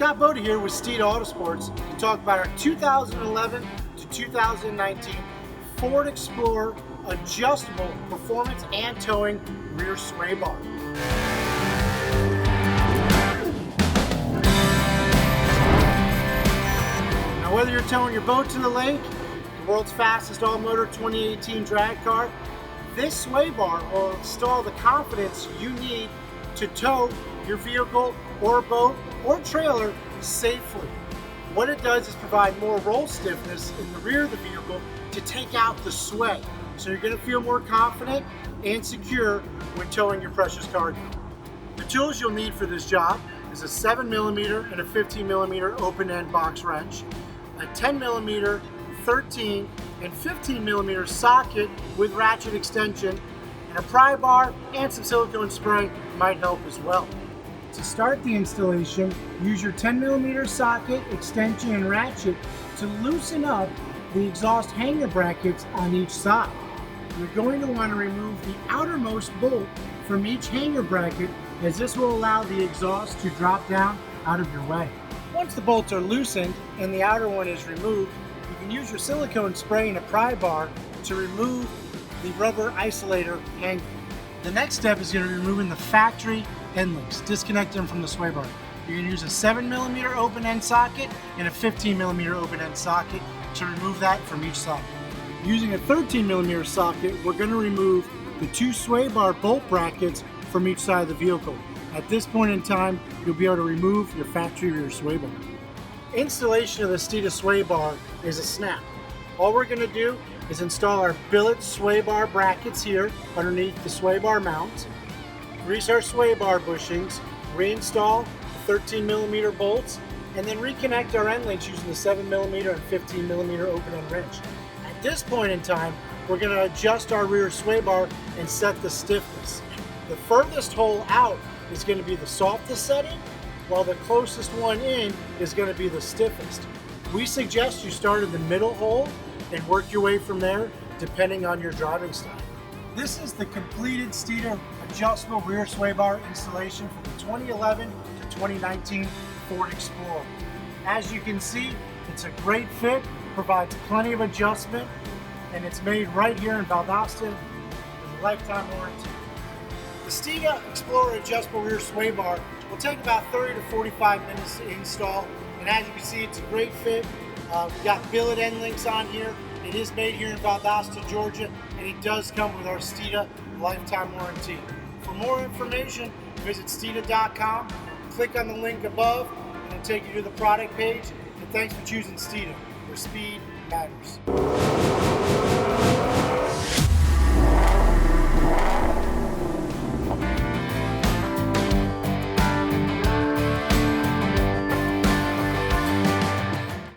Scott Boda here with Steeda Autosports to talk about our 2011 to 2019 Ford Explorer adjustable performance and towing rear sway bar. Now whether you're towing your boat to the lake, the world's fastest all-motor 2018 drag car, this sway bar will install the confidence you need to tow your vehicle or boat or trailer safely. What it does is provide more roll stiffness in the rear of the vehicle to take out the sway. So you're going to feel more confident and secure when towing your precious cargo. The tools you'll need for this job is a 7mm and a 15mm open-end box wrench, a 10mm, 13 and 15mm socket with ratchet extension, and a pry bar and some silicone spray might help as well. To start the installation, use your 10mm socket, extension, and ratchet to loosen up the exhaust hanger brackets on each side. You're going to want to remove the outermost bolt from each hanger bracket, as this will allow the exhaust to drop down out of your way. Once the bolts are loosened and the outer one is removed, you can use your silicone spray and a pry bar to remove the rubber isolator hanger. The next step is going to be removing the factory end links, disconnect them from the sway bar. You're going to use a 7mm open end socket and a 15mm open end socket to remove that from each side. Using a 13mm socket, we're going to remove the two sway bar bolt brackets from each side of the vehicle. At this point in time, you'll be able to remove your factory rear sway bar. Installation of the Steeda sway bar is a snap. All we're going to do is install our billet sway bar brackets here underneath the sway bar mount, grease our sway bar bushings, reinstall the 13mm bolts, and then reconnect our end links using the 7mm and 15mm open end wrench. At this point in time, we're going to adjust our rear sway bar and set the stiffness. The furthest hole out is going to be the softest setting, while the closest one in is going to be the stiffest. We suggest you start in the middle hole and work your way from there, depending on your driving style. This is the completed Steeda adjustable rear sway bar installation for the 2011 to 2019 Ford Explorer. As you can see, it's a great fit, provides plenty of adjustment, and it's made right here in Valdosta with a lifetime warranty. The Steeda Explorer adjustable rear sway bar will take about 30 to 45 minutes to install, and as you can see, it's a great fit. We've got billet end links on here. It is made here in Valdosta, Georgia, and it does come with our Steeda lifetime warranty. For more information, visit Steeda.com, click on the link above, and it'll take you to the product page. And thanks for choosing Steeda, where speed matters.